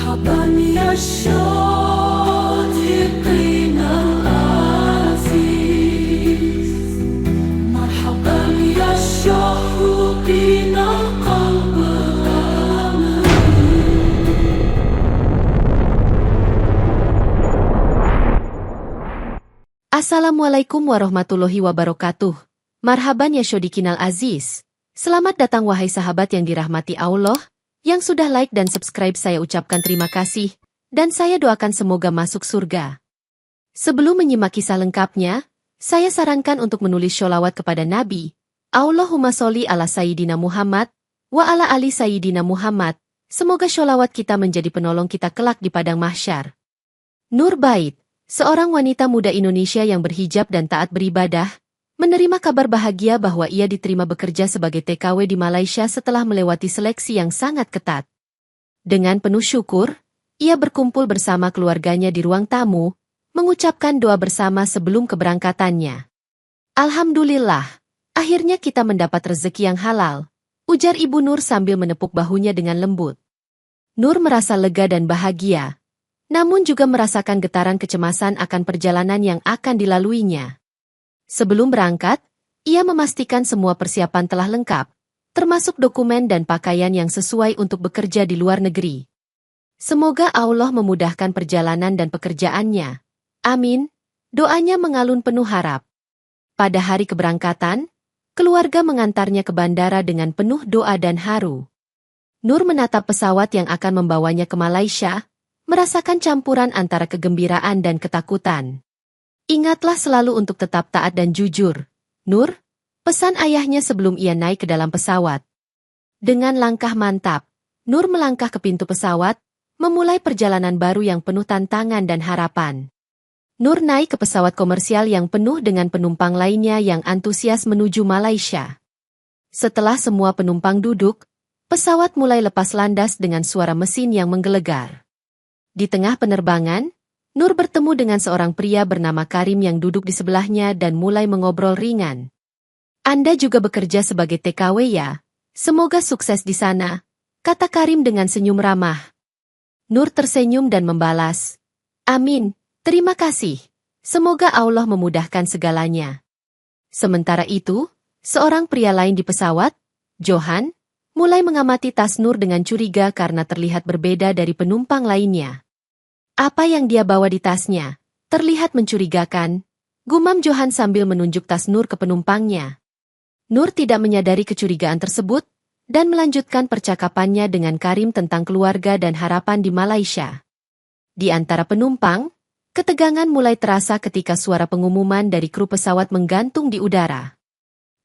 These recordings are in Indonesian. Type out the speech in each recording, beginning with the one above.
مرحبا يا الشاطئين العزيز، مرحبا يا الشوقين قلب الأمل. Assalamualaikum warahmatullahi wabarakatuh. Marhaban ya Syodikinal Aziz. Selamat datang wahai sahabat yang dirahmati Allah. Yang sudah like dan subscribe saya ucapkan terima kasih, dan saya doakan semoga masuk surga. Sebelum menyimak kisah lengkapnya, saya sarankan untuk menulis sholawat kepada Nabi. Allahumma sholli ala Sayyidina Muhammad, wa ala ali Sayyidina Muhammad. Semoga sholawat kita menjadi penolong kita kelak di padang mahsyar. Nur Bait, seorang wanita muda Indonesia yang berhijab dan taat beribadah, menerima kabar bahagia bahwa ia diterima bekerja sebagai TKW di Malaysia setelah melewati seleksi yang sangat ketat. Dengan penuh syukur, ia berkumpul bersama keluarganya di ruang tamu, mengucapkan doa bersama sebelum keberangkatannya. Alhamdulillah, akhirnya kita mendapat rezeki yang halal, ujar Ibu Nur sambil menepuk bahunya dengan lembut. Nur merasa lega dan bahagia, namun juga merasakan getaran kecemasan akan perjalanan yang akan dilaluinya. Sebelum berangkat, ia memastikan semua persiapan telah lengkap, termasuk dokumen dan pakaian yang sesuai untuk bekerja di luar negeri. Semoga Allah memudahkan perjalanan dan pekerjaannya. Amin. Doanya mengalun penuh harap. Pada hari keberangkatan, keluarga mengantarnya ke bandara dengan penuh doa dan haru. Nur menatap pesawat yang akan membawanya ke Malaysia, merasakan campuran antara kegembiraan dan ketakutan. Ingatlah selalu untuk tetap taat dan jujur, Nur, pesan ayahnya sebelum ia naik ke dalam pesawat. Dengan langkah mantap, Nur melangkah ke pintu pesawat, memulai perjalanan baru yang penuh tantangan dan harapan. Nur naik ke pesawat komersial yang penuh dengan penumpang lainnya yang antusias menuju Malaysia. Setelah semua penumpang duduk, pesawat mulai lepas landas dengan suara mesin yang menggelegar. Di tengah penerbangan, Nur bertemu dengan seorang pria bernama Karim yang duduk di sebelahnya dan mulai mengobrol ringan. Anda juga bekerja sebagai TKW ya? Semoga sukses di sana, kata Karim dengan senyum ramah. Nur tersenyum dan membalas, Amin, terima kasih. Semoga Allah memudahkan segalanya. Sementara itu, seorang pria lain di pesawat, Johan, mulai mengamati tas Nur dengan curiga karena terlihat berbeda dari penumpang lainnya. Apa yang dia bawa di tasnya? Terlihat mencurigakan, gumam Johan sambil menunjuk tas Nur ke penumpangnya. Nur tidak menyadari kecurigaan tersebut, dan melanjutkan percakapannya dengan Karim tentang keluarga dan harapan di Malaysia. Di antara penumpang, ketegangan mulai terasa ketika suara pengumuman dari kru pesawat menggantung di udara.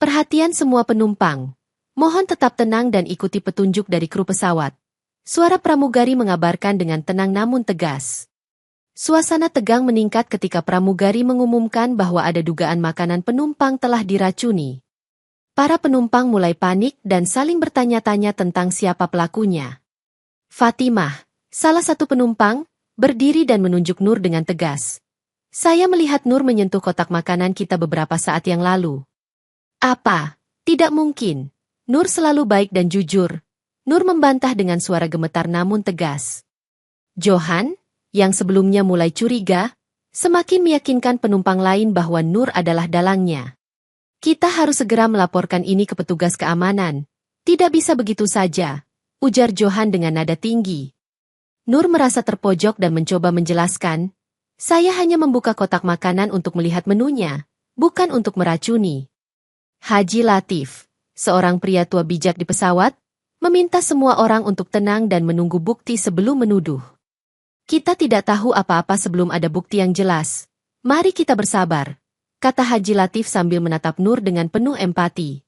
Perhatian semua penumpang, mohon tetap tenang dan ikuti petunjuk dari kru pesawat. Suara pramugari mengabarkan dengan tenang namun tegas. Suasana tegang meningkat ketika pramugari mengumumkan bahwa ada dugaan makanan penumpang telah diracuni. Para penumpang mulai panik dan saling bertanya-tanya tentang siapa pelakunya. Fatimah, salah satu penumpang, berdiri dan menunjuk Nur dengan tegas. Saya melihat Nur menyentuh kotak makanan kita beberapa saat yang lalu. Apa? Tidak mungkin. Nur selalu baik dan jujur. Nur membantah dengan suara gemetar namun tegas. Johan, yang sebelumnya mulai curiga, semakin meyakinkan penumpang lain bahwa Nur adalah dalangnya. Kita harus segera melaporkan ini ke petugas keamanan. Tidak bisa begitu saja, ujar Johan dengan nada tinggi. Nur merasa terpojok dan mencoba menjelaskan, saya hanya membuka kotak makanan untuk melihat menunya, bukan untuk meracuni. Haji Latif, seorang pria tua bijak di pesawat, meminta semua orang untuk tenang dan menunggu bukti sebelum menuduh. Kita tidak tahu apa-apa sebelum ada bukti yang jelas. Mari kita bersabar, kata Haji Latif sambil menatap Nur dengan penuh empati.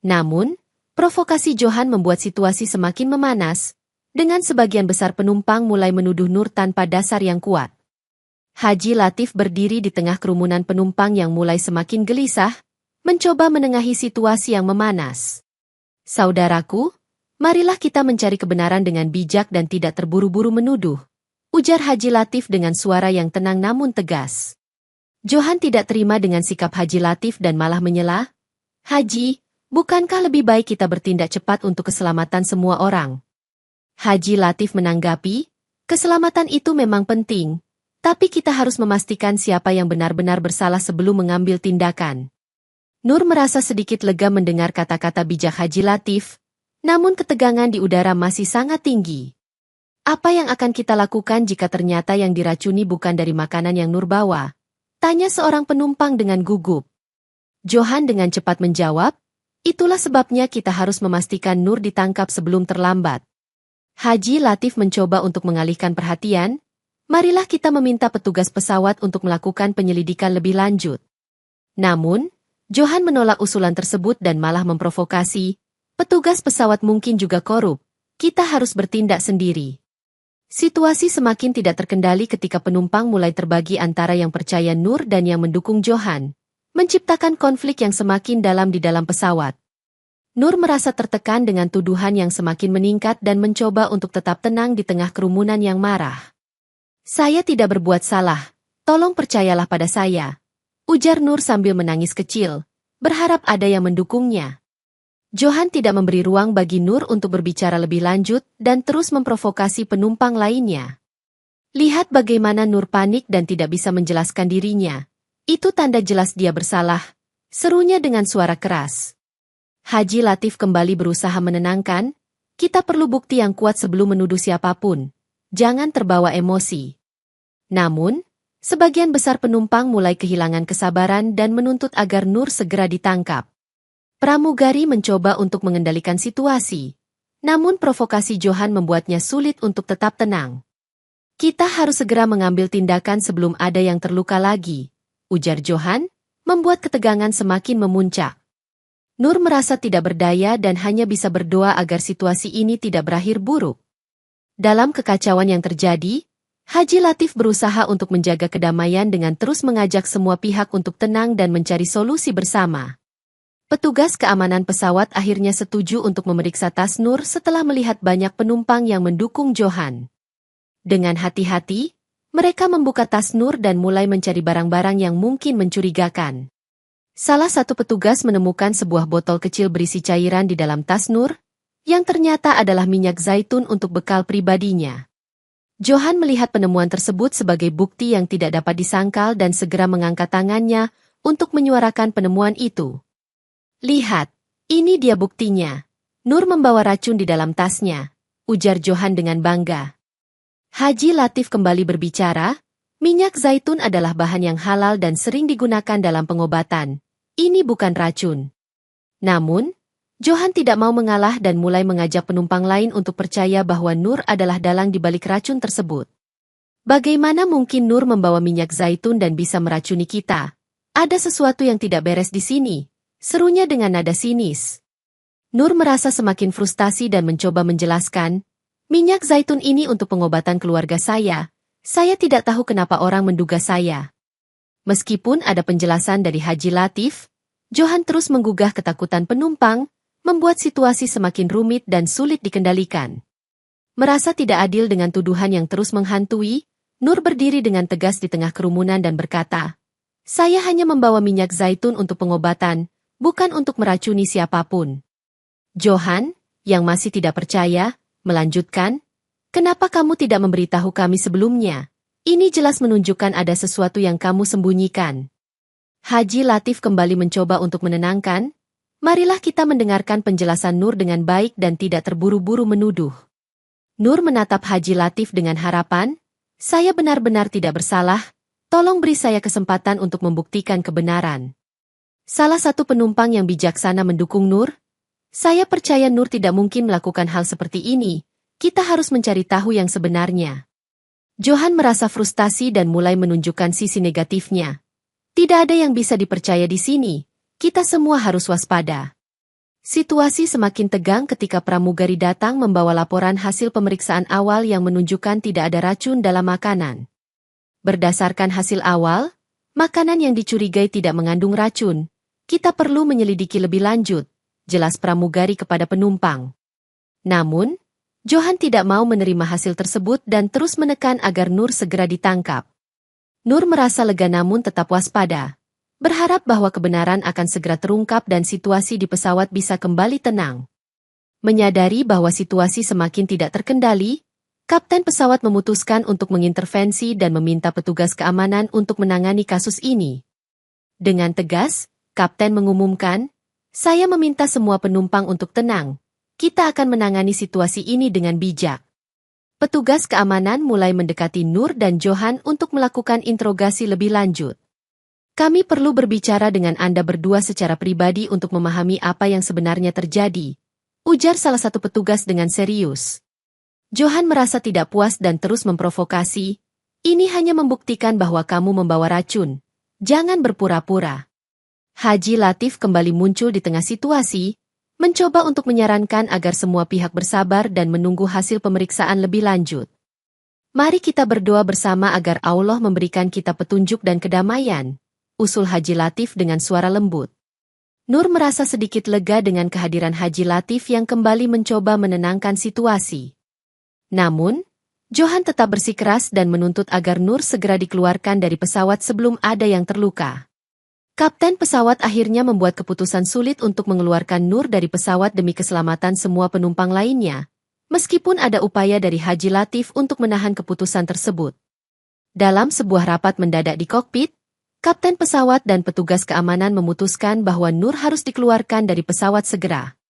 Namun, provokasi Johan membuat situasi semakin memanas, dengan sebagian besar penumpang mulai menuduh Nur tanpa dasar yang kuat. Haji Latif berdiri di tengah kerumunan penumpang yang mulai semakin gelisah, mencoba menengahi situasi yang memanas. Saudaraku, marilah kita mencari kebenaran dengan bijak dan tidak terburu-buru menuduh, ujar Haji Latif dengan suara yang tenang namun tegas. Johan tidak terima dengan sikap Haji Latif dan malah menyela, Haji, bukankah lebih baik kita bertindak cepat untuk keselamatan semua orang? Haji Latif menanggapi, Keselamatan itu memang penting, tapi kita harus memastikan siapa yang benar-benar bersalah sebelum mengambil tindakan. Nur merasa sedikit lega mendengar kata-kata bijak Haji Latif, namun ketegangan di udara masih sangat tinggi. Apa yang akan kita lakukan jika ternyata yang diracuni bukan dari makanan yang Nur bawa? Tanya seorang penumpang dengan gugup. Johan dengan cepat menjawab, itulah sebabnya kita harus memastikan Nur ditangkap sebelum terlambat. Haji Latif mencoba untuk mengalihkan perhatian, marilah kita meminta petugas pesawat untuk melakukan penyelidikan lebih lanjut. Namun, Johan menolak usulan tersebut dan malah memprovokasi, petugas pesawat mungkin juga korup, kita harus bertindak sendiri. Situasi semakin tidak terkendali ketika penumpang mulai terbagi antara yang percaya Nur dan yang mendukung Johan, menciptakan konflik yang semakin dalam di dalam pesawat. Nur merasa tertekan dengan tuduhan yang semakin meningkat dan mencoba untuk tetap tenang di tengah kerumunan yang marah. Saya tidak berbuat salah, tolong percayalah pada saya, ujar Nur sambil menangis kecil, berharap ada yang mendukungnya. Johan tidak memberi ruang bagi Nur untuk berbicara lebih lanjut dan terus memprovokasi penumpang lainnya. Lihat bagaimana Nur panik dan tidak bisa menjelaskan dirinya. Itu tanda jelas dia bersalah, serunya dengan suara keras. Haji Latif kembali berusaha menenangkan, kita perlu bukti yang kuat sebelum menuduh siapapun. Jangan terbawa emosi. Namun, sebagian besar penumpang mulai kehilangan kesabaran dan menuntut agar Nur segera ditangkap. Pramugari mencoba untuk mengendalikan situasi, namun provokasi Johan membuatnya sulit untuk tetap tenang. Kita harus segera mengambil tindakan sebelum ada yang terluka lagi, ujar Johan, membuat ketegangan semakin memuncak. Nur merasa tidak berdaya dan hanya bisa berdoa agar situasi ini tidak berakhir buruk. Dalam kekacauan yang terjadi, Haji Latif berusaha untuk menjaga kedamaian dengan terus mengajak semua pihak untuk tenang dan mencari solusi bersama. Petugas keamanan pesawat akhirnya setuju untuk memeriksa tas Nur setelah melihat banyak penumpang yang mendukung Johan. Dengan hati-hati, mereka membuka tas Nur dan mulai mencari barang-barang yang mungkin mencurigakan. Salah satu petugas menemukan sebuah botol kecil berisi cairan di dalam tas Nur, yang ternyata adalah minyak zaitun untuk bekal pribadinya. Johan melihat penemuan tersebut sebagai bukti yang tidak dapat disangkal dan segera mengangkat tangannya untuk menyuarakan penemuan itu. Lihat, ini dia buktinya. Nur membawa racun di dalam tasnya, ujar Johan dengan bangga. Haji Latif kembali berbicara, minyak zaitun adalah bahan yang halal dan sering digunakan dalam pengobatan. Ini bukan racun. Namun, Johan tidak mau mengalah dan mulai mengajak penumpang lain untuk percaya bahwa Nur adalah dalang di balik racun tersebut. Bagaimana mungkin Nur membawa minyak zaitun dan bisa meracuni kita? Ada sesuatu yang tidak beres di sini, serunya dengan nada sinis. Nur merasa semakin frustasi dan mencoba menjelaskan, minyak zaitun ini untuk pengobatan keluarga saya tidak tahu kenapa orang menduga saya. Meskipun ada penjelasan dari Haji Latif, Johan terus menggugah ketakutan penumpang, membuat situasi semakin rumit dan sulit dikendalikan. Merasa tidak adil dengan tuduhan yang terus menghantui, Nur berdiri dengan tegas di tengah kerumunan dan berkata, saya hanya membawa minyak zaitun untuk pengobatan, bukan untuk meracuni siapapun. Johan, yang masih tidak percaya, melanjutkan, kenapa kamu tidak memberitahu kami sebelumnya? Ini jelas menunjukkan ada sesuatu yang kamu sembunyikan. Haji Latif kembali mencoba untuk menenangkan, marilah kita mendengarkan penjelasan Nur dengan baik dan tidak terburu-buru menuduh. Nur menatap Haji Latif dengan harapan, saya benar-benar tidak bersalah, tolong beri saya kesempatan untuk membuktikan kebenaran. Salah satu penumpang yang bijaksana mendukung Nur, saya percaya Nur tidak mungkin melakukan hal seperti ini, kita harus mencari tahu yang sebenarnya. Johan merasa frustasi dan mulai menunjukkan sisi negatifnya. Tidak ada yang bisa dipercaya di sini, kita semua harus waspada. Situasi semakin tegang ketika pramugari datang membawa laporan hasil pemeriksaan awal yang menunjukkan tidak ada racun dalam makanan. Berdasarkan hasil awal, makanan yang dicurigai tidak mengandung racun. Kita perlu menyelidiki lebih lanjut, jelas pramugari kepada penumpang. Namun, Johan tidak mau menerima hasil tersebut dan terus menekan agar Nur segera ditangkap. Nur merasa lega namun tetap waspada, berharap bahwa kebenaran akan segera terungkap dan situasi di pesawat bisa kembali tenang. Menyadari bahwa situasi semakin tidak terkendali, Kapten pesawat memutuskan untuk mengintervensi dan meminta petugas keamanan untuk menangani kasus ini. Dengan tegas, Kapten mengumumkan, "Saya meminta semua penumpang untuk tenang. Kita akan menangani situasi ini dengan bijak." Petugas keamanan mulai mendekati Nur dan Johan untuk melakukan interogasi lebih lanjut. "Kami perlu berbicara dengan Anda berdua secara pribadi untuk memahami apa yang sebenarnya terjadi," ujar salah satu petugas dengan serius. Johan merasa tidak puas dan terus memprovokasi. "Ini hanya membuktikan bahwa kamu membawa racun. Jangan berpura-pura." Haji Latif kembali muncul di tengah situasi, mencoba untuk menyarankan agar semua pihak bersabar dan menunggu hasil pemeriksaan lebih lanjut. "Mari kita berdoa bersama agar Allah memberikan kita petunjuk dan kedamaian," usul Haji Latif dengan suara lembut. Nur merasa sedikit lega dengan kehadiran Haji Latif yang kembali mencoba menenangkan situasi. Namun, Johan tetap bersikeras dan menuntut agar Nur segera dikeluarkan dari pesawat sebelum ada yang terluka. Kapten pesawat akhirnya membuat keputusan sulit untuk mengeluarkan Nur dari pesawat demi keselamatan semua penumpang lainnya, meskipun ada upaya dari Haji Latif untuk menahan keputusan tersebut. Dalam sebuah rapat mendadak di kokpit, kapten pesawat dan petugas keamanan memutuskan bahwa Nur harus dikeluarkan dari pesawat segera.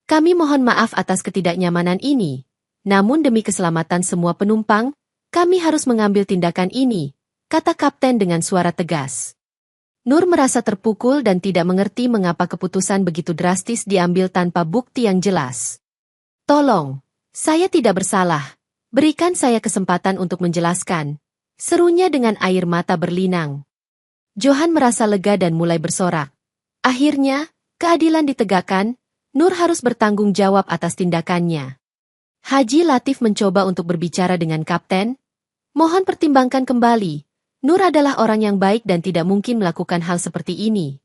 "Kami mohon maaf atas ketidaknyamanan ini. Namun demi keselamatan semua penumpang, kami harus mengambil tindakan ini," kata kapten dengan suara tegas. Nur merasa terpukul dan tidak mengerti mengapa keputusan begitu drastis diambil tanpa bukti yang jelas. "Tolong, saya tidak bersalah. Berikan saya kesempatan untuk menjelaskan," serunya dengan air mata berlinang. Johan merasa lega dan mulai bersorak. Akhirnya, keadilan ditegakkan, Nur harus bertanggung jawab atas tindakannya. Haji Latif mencoba untuk berbicara dengan kapten. "Mohon pertimbangkan kembali. Nur adalah orang yang baik dan tidak mungkin melakukan hal seperti ini."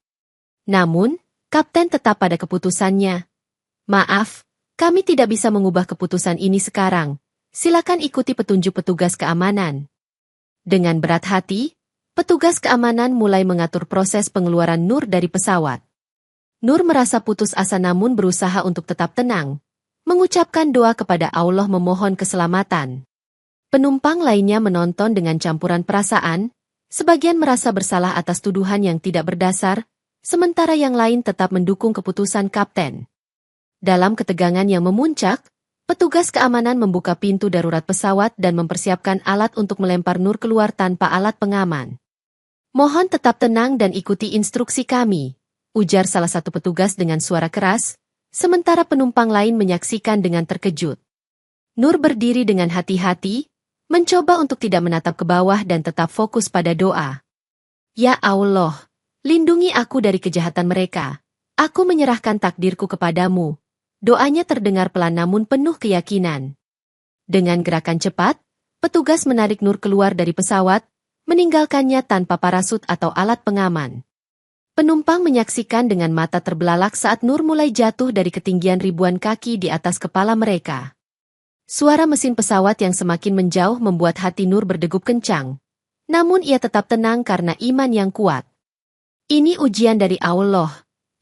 Namun, kapten tetap pada keputusannya. "Maaf, kami tidak bisa mengubah keputusan ini sekarang. Silakan ikuti petunjuk petugas keamanan." Dengan berat hati, petugas keamanan mulai mengatur proses pengeluaran Nur dari pesawat. Nur merasa putus asa namun berusaha untuk tetap tenang, mengucapkan doa kepada Allah memohon keselamatan. Penumpang lainnya menonton dengan campuran perasaan, sebagian merasa bersalah atas tuduhan yang tidak berdasar, sementara yang lain tetap mendukung keputusan kapten. Dalam ketegangan yang memuncak, petugas keamanan membuka pintu darurat pesawat dan mempersiapkan alat untuk melempar Nur keluar tanpa alat pengaman. "Mohon tetap tenang dan ikuti instruksi kami," ujar salah satu petugas dengan suara keras, sementara penumpang lain menyaksikan dengan terkejut. Nur berdiri dengan hati-hati, mencoba untuk tidak menatap ke bawah dan tetap fokus pada doa. "Ya Allah, lindungi aku dari kejahatan mereka. Aku menyerahkan takdirku kepadamu." Doanya terdengar pelan namun penuh keyakinan. Dengan gerakan cepat, petugas menarik Nur keluar dari pesawat, meninggalkannya tanpa parasut atau alat pengaman. Penumpang menyaksikan dengan mata terbelalak saat Nur mulai jatuh dari ketinggian ribuan kaki di atas kepala mereka. Suara mesin pesawat yang semakin menjauh membuat hati Nur berdegup kencang. Namun ia tetap tenang karena iman yang kuat. "Ini ujian dari Allah.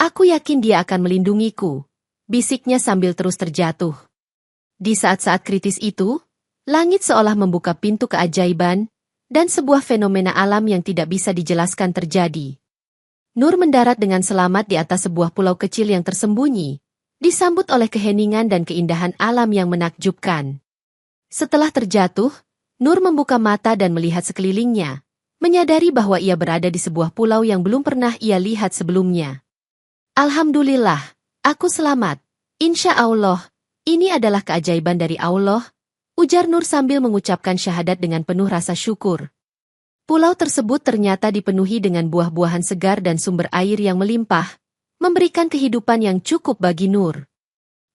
Aku yakin Dia akan melindungiku," bisiknya sambil terus terjatuh. Di saat-saat kritis itu, langit seolah membuka pintu keajaiban, dan sebuah fenomena alam yang tidak bisa dijelaskan terjadi. Nur mendarat dengan selamat di atas sebuah pulau kecil yang tersembunyi, disambut oleh keheningan dan keindahan alam yang menakjubkan. Setelah terjatuh, Nur membuka mata dan melihat sekelilingnya, menyadari bahwa ia berada di sebuah pulau yang belum pernah ia lihat sebelumnya. "Alhamdulillah, aku selamat. Insya Allah, ini adalah keajaiban dari Allah," ujar Nur sambil mengucapkan syahadat dengan penuh rasa syukur. Pulau tersebut ternyata dipenuhi dengan buah-buahan segar dan sumber air yang melimpah, memberikan kehidupan yang cukup bagi Nur.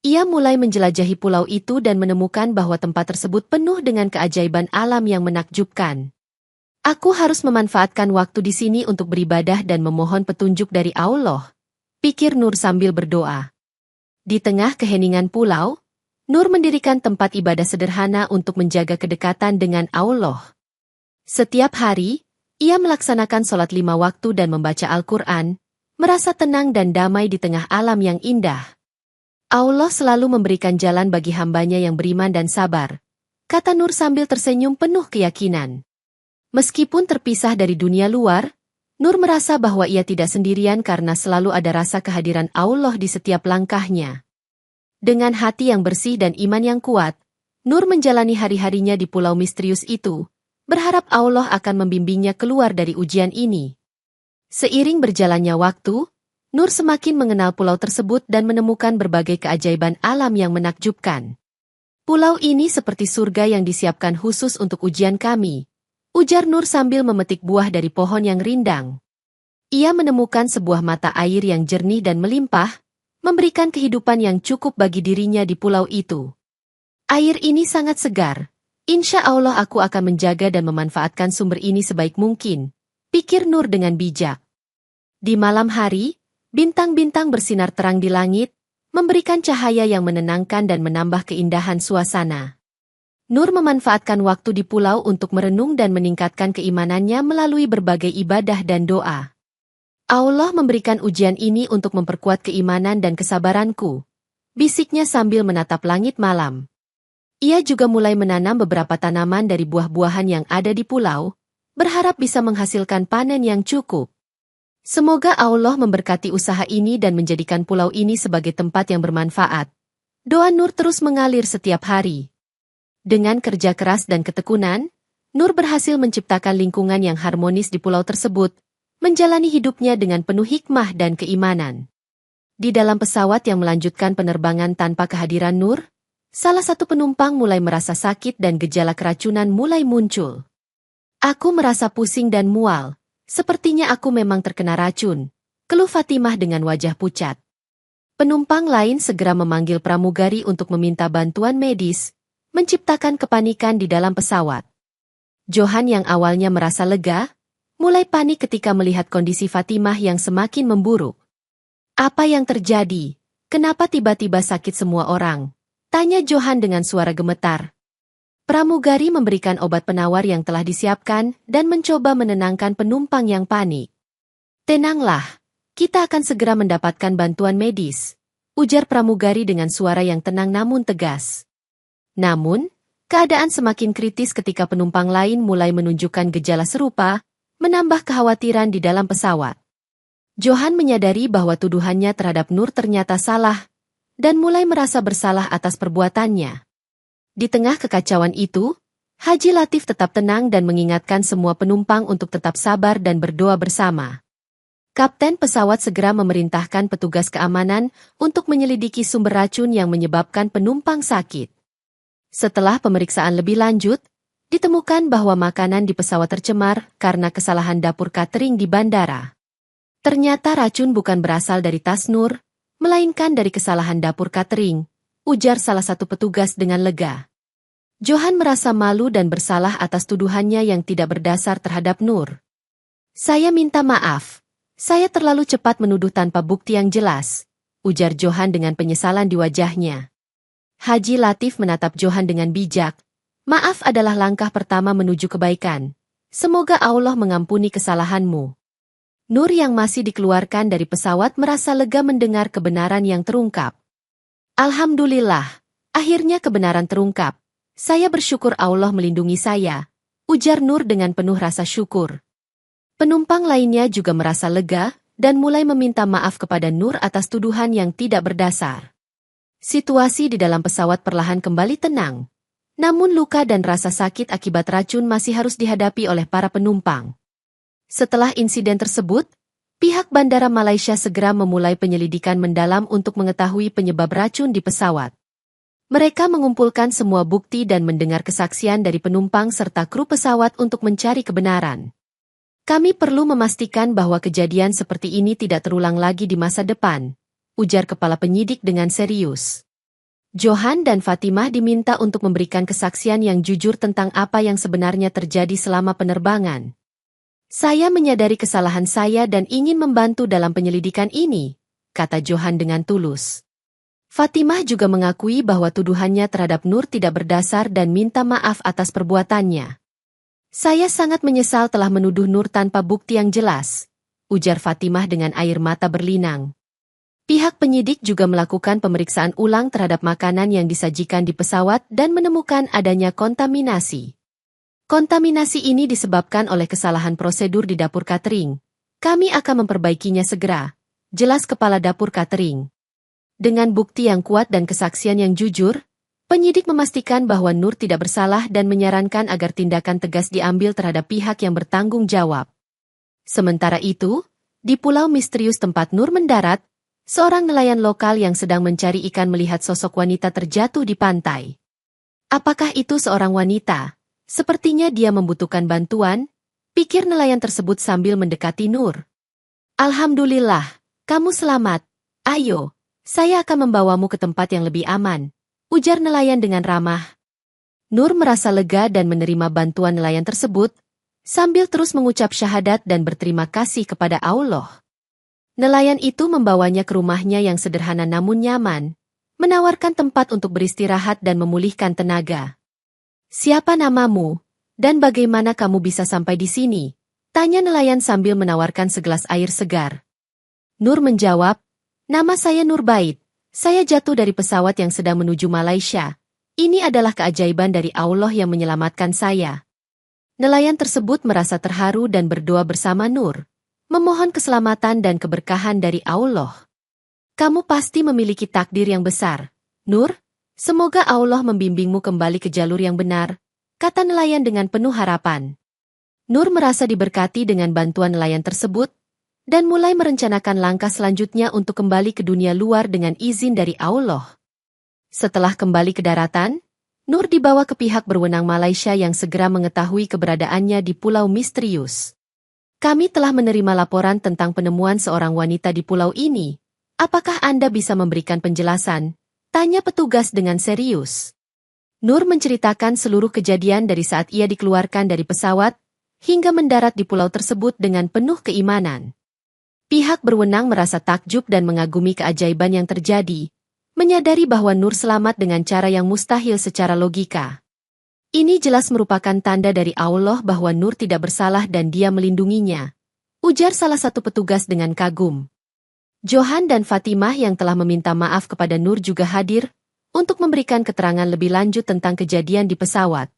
Ia mulai menjelajahi pulau itu dan menemukan bahwa tempat tersebut penuh dengan keajaiban alam yang menakjubkan. "Aku harus memanfaatkan waktu di sini untuk beribadah dan memohon petunjuk dari Allah," pikir Nur sambil berdoa. Di tengah keheningan pulau, Nur mendirikan tempat ibadah sederhana untuk menjaga kedekatan dengan Allah. Setiap hari, ia melaksanakan sholat 5 waktu dan membaca Al-Quran, merasa tenang dan damai di tengah alam yang indah. Allah selalu memberikan jalan bagi hambanya yang beriman dan sabar. kata Nur sambil tersenyum penuh keyakinan. Meskipun terpisah dari dunia luar, Nur merasa bahwa ia tidak sendirian karena selalu ada rasa kehadiran Allah di setiap langkahnya. Dengan hati yang bersih dan iman yang kuat, Nur menjalani hari-harinya di pulau misterius itu, berharap Allah akan membimbingnya keluar dari ujian ini. Seiring berjalannya waktu, Nur semakin mengenal pulau tersebut dan menemukan berbagai keajaiban alam yang menakjubkan. Pulau ini seperti surga yang disiapkan khusus untuk ujian kami, ujar Nur sambil memetik buah dari pohon yang rindang. Ia menemukan sebuah mata air yang jernih dan melimpah, memberikan kehidupan yang cukup bagi dirinya di pulau itu. Air ini sangat segar. Insya Allah aku akan menjaga dan memanfaatkan sumber ini sebaik mungkin, pikir Nur dengan bijak. Di malam hari, bintang-bintang bersinar terang di langit, memberikan cahaya yang menenangkan dan menambah keindahan suasana. Nur memanfaatkan waktu di pulau untuk merenung dan meningkatkan keimanannya melalui berbagai ibadah dan doa. Allah memberikan ujian ini untuk memperkuat keimanan dan kesabaranku, bisiknya sambil menatap langit malam. Ia juga mulai menanam beberapa tanaman dari buah-buahan yang ada di pulau, berharap bisa menghasilkan panen yang cukup. Semoga Allah memberkati usaha ini dan menjadikan pulau ini sebagai tempat yang bermanfaat. Doa Nur terus mengalir setiap hari. Dengan kerja keras dan ketekunan, Nur berhasil menciptakan lingkungan yang harmonis di pulau tersebut, menjalani hidupnya dengan penuh hikmah dan keimanan. Di dalam pesawat yang melanjutkan penerbangan tanpa kehadiran Nur, salah satu penumpang mulai merasa sakit dan gejala keracunan mulai muncul. Aku merasa pusing dan mual. Sepertinya aku memang terkena racun, keluh Fatimah dengan wajah pucat. Penumpang lain segera memanggil pramugari untuk meminta bantuan medis, menciptakan kepanikan di dalam pesawat. Johan yang awalnya merasa lega, mulai panik ketika melihat kondisi Fatimah yang semakin memburuk. Apa yang terjadi? Kenapa tiba-tiba sakit semua orang? Tanya Johan dengan suara gemetar. Pramugari memberikan obat penawar yang telah disiapkan dan mencoba menenangkan penumpang yang panik. Tenanglah, kita akan segera mendapatkan bantuan medis, ujar pramugari dengan suara yang tenang namun tegas. Namun, keadaan semakin kritis ketika penumpang lain mulai menunjukkan gejala serupa, menambah kekhawatiran di dalam pesawat. Johan menyadari bahwa tuduhannya terhadap Nur ternyata salah, dan mulai merasa bersalah atas perbuatannya. Di tengah kekacauan itu, Haji Latif tetap tenang dan mengingatkan semua penumpang untuk tetap sabar dan berdoa bersama. Kapten pesawat segera memerintahkan petugas keamanan untuk menyelidiki sumber racun yang menyebabkan penumpang sakit. Setelah pemeriksaan lebih lanjut, ditemukan bahwa makanan di pesawat tercemar karena kesalahan dapur catering di bandara. Ternyata racun bukan berasal dari tas Nur, melainkan dari kesalahan dapur catering, ujar salah satu petugas dengan lega. Johan merasa malu dan bersalah atas tuduhannya yang tidak berdasar terhadap Nur. Saya minta maaf. Saya terlalu cepat menuduh tanpa bukti yang jelas, ujar Johan dengan penyesalan di wajahnya. Haji Latif menatap Johan dengan bijak. Maaf adalah langkah pertama menuju kebaikan. Semoga Allah mengampuni kesalahanmu. Nur yang masih dikeluarkan dari pesawat merasa lega mendengar kebenaran yang terungkap. Alhamdulillah, akhirnya kebenaran terungkap. Saya bersyukur Allah melindungi saya, ujar Nur dengan penuh rasa syukur. Penumpang lainnya juga merasa lega dan mulai meminta maaf kepada Nur atas tuduhan yang tidak berdasar. Situasi di dalam pesawat perlahan kembali tenang. Namun luka dan rasa sakit akibat racun masih harus dihadapi oleh para penumpang. Setelah insiden tersebut, pihak Bandara Malaysia segera memulai penyelidikan mendalam untuk mengetahui penyebab racun di pesawat. Mereka mengumpulkan semua bukti dan mendengar kesaksian dari penumpang serta kru pesawat untuk mencari kebenaran. Kami perlu memastikan bahwa kejadian seperti ini tidak terulang lagi di masa depan, ujar kepala penyidik dengan serius. Johan dan Fatimah diminta untuk memberikan kesaksian yang jujur tentang apa yang sebenarnya terjadi selama penerbangan. Saya menyadari kesalahan saya dan ingin membantu dalam penyelidikan ini, kata Johan dengan tulus. Fatimah juga mengakui bahwa tuduhannya terhadap Nur tidak berdasar dan minta maaf atas perbuatannya. Saya sangat menyesal telah menuduh Nur tanpa bukti yang jelas, ujar Fatimah dengan air mata berlinang. Pihak penyidik juga melakukan pemeriksaan ulang terhadap makanan yang disajikan di pesawat dan menemukan adanya kontaminasi. Kontaminasi ini disebabkan oleh kesalahan prosedur di dapur catering. Kami akan memperbaikinya segera, jelas Kepala Dapur Catering. Dengan bukti yang kuat dan kesaksian yang jujur, penyidik memastikan bahwa Nur tidak bersalah dan menyarankan agar tindakan tegas diambil terhadap pihak yang bertanggung jawab. Sementara itu, di pulau misterius tempat Nur mendarat, seorang nelayan lokal yang sedang mencari ikan melihat sosok wanita terjatuh di pantai. Apakah itu seorang wanita? Sepertinya dia membutuhkan bantuan, pikir nelayan tersebut sambil mendekati Nur. Alhamdulillah, kamu selamat. Ayo, saya akan membawamu ke tempat yang lebih aman, ujar nelayan dengan ramah. Nur merasa lega dan menerima bantuan nelayan tersebut, sambil terus mengucap syahadat dan berterima kasih kepada Allah. Nelayan itu membawanya ke rumahnya yang sederhana namun nyaman, menawarkan tempat untuk beristirahat dan memulihkan tenaga. Siapa namamu, dan bagaimana kamu bisa sampai di sini? Tanya nelayan sambil menawarkan segelas air segar. Nur menjawab, nama saya Nur Bait. Saya jatuh dari pesawat yang sedang menuju Malaysia. Ini adalah keajaiban dari Allah yang menyelamatkan saya. Nelayan tersebut merasa terharu dan berdoa bersama Nur, memohon keselamatan dan keberkahan dari Allah. Kamu pasti memiliki takdir yang besar, Nur. Semoga Allah membimbingmu kembali ke jalur yang benar, kata nelayan dengan penuh harapan. Nur merasa diberkati dengan bantuan nelayan tersebut, dan mulai merencanakan langkah selanjutnya untuk kembali ke dunia luar dengan izin dari Allah. Setelah kembali ke daratan, Nur dibawa ke pihak berwenang Malaysia yang segera mengetahui keberadaannya di Pulau Misterius. Kami telah menerima laporan tentang penemuan seorang wanita di pulau ini. Apakah Anda bisa memberikan penjelasan? Tanya petugas dengan serius. Nur menceritakan seluruh kejadian dari saat ia dikeluarkan dari pesawat, hingga mendarat di pulau tersebut dengan penuh keimanan. Pihak berwenang merasa takjub dan mengagumi keajaiban yang terjadi, menyadari bahwa Nur selamat dengan cara yang mustahil secara logika. Ini jelas merupakan tanda dari Allah bahwa Nur tidak bersalah dan Dia melindunginya, ujar salah satu petugas dengan kagum. Johan dan Fatimah yang telah meminta maaf kepada Nur juga hadir untuk memberikan keterangan lebih lanjut tentang kejadian di pesawat.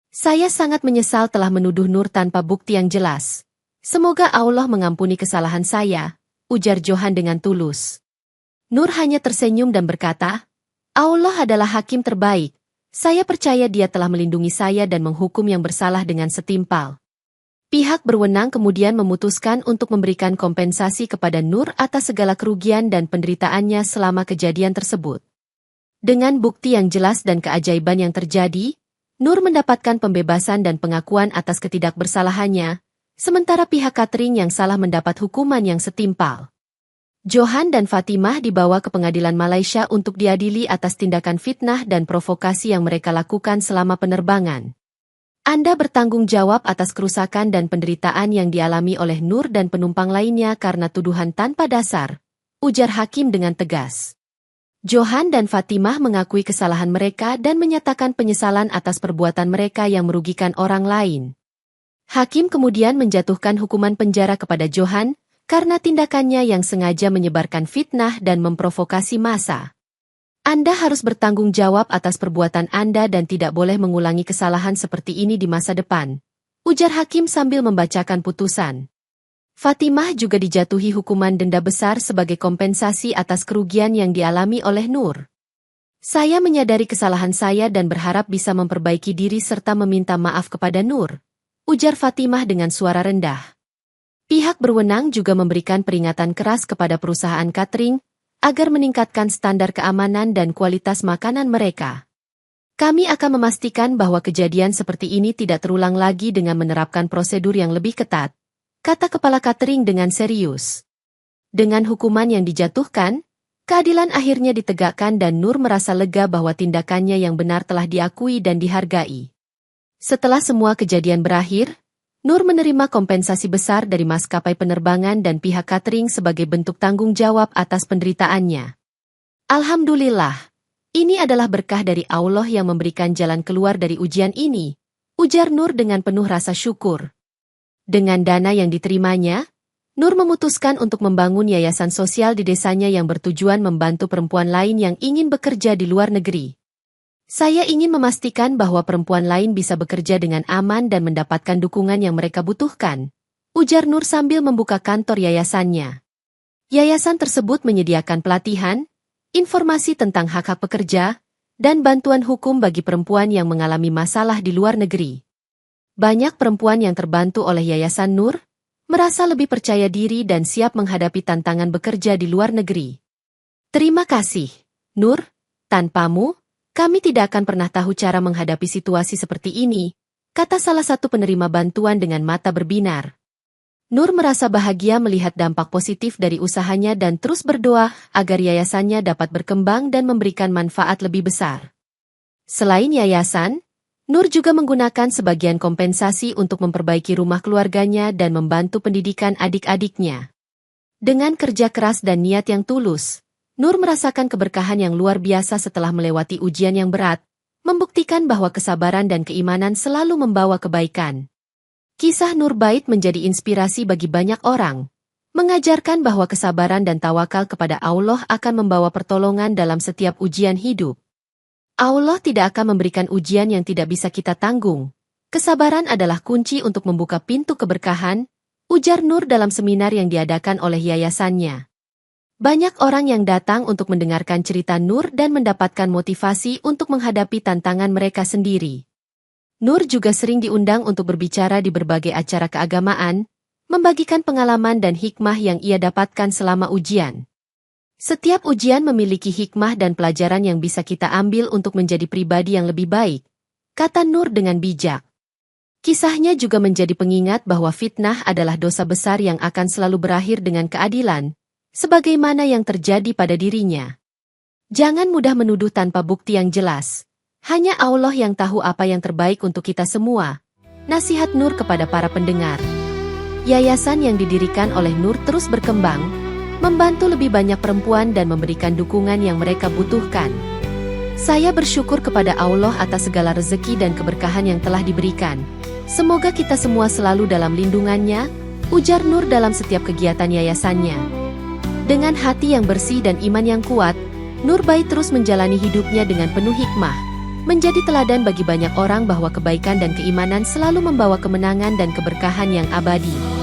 Saya sangat menyesal telah menuduh Nur tanpa bukti yang jelas. Semoga Allah mengampuni kesalahan saya, ujar Johan dengan tulus. Nur hanya tersenyum dan berkata, Allah adalah hakim terbaik. Saya percaya Dia telah melindungi saya dan menghukum yang bersalah dengan setimpal. Pihak berwenang kemudian memutuskan untuk memberikan kompensasi kepada Nur atas segala kerugian dan penderitaannya selama kejadian tersebut. Dengan bukti yang jelas dan keajaiban yang terjadi, Nur mendapatkan pembebasan dan pengakuan atas ketidakbersalahannya, sementara pihak catering yang salah mendapat hukuman yang setimpal. Johan dan Fatimah dibawa ke pengadilan Malaysia untuk diadili atas tindakan fitnah dan provokasi yang mereka lakukan selama penerbangan. Anda bertanggung jawab atas kerusakan dan penderitaan yang dialami oleh Nur dan penumpang lainnya karena tuduhan tanpa dasar, ujar hakim dengan tegas. Johan dan Fatimah mengakui kesalahan mereka dan menyatakan penyesalan atas perbuatan mereka yang merugikan orang lain. Hakim kemudian menjatuhkan hukuman penjara kepada Johan karena tindakannya yang sengaja menyebarkan fitnah dan memprovokasi massa. Anda harus bertanggung jawab atas perbuatan Anda dan tidak boleh mengulangi kesalahan seperti ini di masa depan, ujar hakim sambil membacakan putusan. Fatimah juga dijatuhi hukuman denda besar sebagai kompensasi atas kerugian yang dialami oleh Nur. Saya menyadari kesalahan saya dan berharap bisa memperbaiki diri serta meminta maaf kepada Nur, ujar Fatimah dengan suara rendah. Pihak berwenang juga memberikan peringatan keras kepada perusahaan catering, agar meningkatkan standar keamanan dan kualitas makanan mereka. Kami akan memastikan bahwa kejadian seperti ini tidak terulang lagi dengan menerapkan prosedur yang lebih ketat, kata kepala catering dengan serius. Dengan hukuman yang dijatuhkan, keadilan akhirnya ditegakkan dan Nur merasa lega bahwa tindakannya yang benar telah diakui dan dihargai. Setelah semua kejadian berakhir, Nur menerima kompensasi besar dari maskapai penerbangan dan pihak catering sebagai bentuk tanggung jawab atas penderitaannya. Alhamdulillah, ini adalah berkah dari Allah yang memberikan jalan keluar dari ujian ini, ujar Nur dengan penuh rasa syukur. Dengan dana yang diterimanya, Nur memutuskan untuk membangun yayasan sosial di desanya yang bertujuan membantu perempuan lain yang ingin bekerja di luar negeri. Saya ingin memastikan bahwa perempuan lain bisa bekerja dengan aman dan mendapatkan dukungan yang mereka butuhkan, ujar Nur sambil membuka kantor yayasannya. Yayasan tersebut menyediakan pelatihan, informasi tentang hak-hak pekerja, dan bantuan hukum bagi perempuan yang mengalami masalah di luar negeri. Banyak perempuan yang terbantu oleh Yayasan Nur merasa lebih percaya diri dan siap menghadapi tantangan bekerja di luar negeri. Terima kasih, Nur. Tanpamu, kami tidak akan pernah tahu cara menghadapi situasi seperti ini, kata salah satu penerima bantuan dengan mata berbinar. Nur merasa bahagia melihat dampak positif dari usahanya dan terus berdoa agar yayasannya dapat berkembang dan memberikan manfaat lebih besar. Selain yayasan, Nur juga menggunakan sebagian kompensasi untuk memperbaiki rumah keluarganya dan membantu pendidikan adik-adiknya. Dengan kerja keras dan niat yang tulus, Nur merasakan keberkahan yang luar biasa setelah melewati ujian yang berat, membuktikan bahwa kesabaran dan keimanan selalu membawa kebaikan. Kisah Nur Bait menjadi inspirasi bagi banyak orang, mengajarkan bahwa kesabaran dan tawakal kepada Allah akan membawa pertolongan dalam setiap ujian hidup. Allah tidak akan memberikan ujian yang tidak bisa kita tanggung. Kesabaran adalah kunci untuk membuka pintu keberkahan, ujar Nur dalam seminar yang diadakan oleh yayasannya. Banyak orang yang datang untuk mendengarkan cerita Nur dan mendapatkan motivasi untuk menghadapi tantangan mereka sendiri. Nur juga sering diundang untuk berbicara di berbagai acara keagamaan, membagikan pengalaman dan hikmah yang ia dapatkan selama ujian. Setiap ujian memiliki hikmah dan pelajaran yang bisa kita ambil untuk menjadi pribadi yang lebih baik, kata Nur dengan bijak. Kisahnya juga menjadi pengingat bahwa fitnah adalah dosa besar yang akan selalu berakhir dengan keadilan, sebagaimana yang terjadi pada dirinya. Jangan mudah menuduh tanpa bukti yang jelas. Hanya Allah yang tahu apa yang terbaik untuk kita semua. Nasihat Nur kepada para pendengar. Yayasan yang didirikan oleh Nur terus berkembang, membantu lebih banyak perempuan dan memberikan dukungan yang mereka butuhkan. Saya bersyukur kepada Allah atas segala rezeki dan keberkahan yang telah diberikan. Semoga kita semua selalu dalam lindungannya, ujar Nur dalam setiap kegiatan yayasannya. Dengan hati yang bersih dan iman yang kuat, Nur Bait terus menjalani hidupnya dengan penuh hikmah, menjadi teladan bagi banyak orang bahwa kebaikan dan keimanan selalu membawa kemenangan dan keberkahan yang abadi.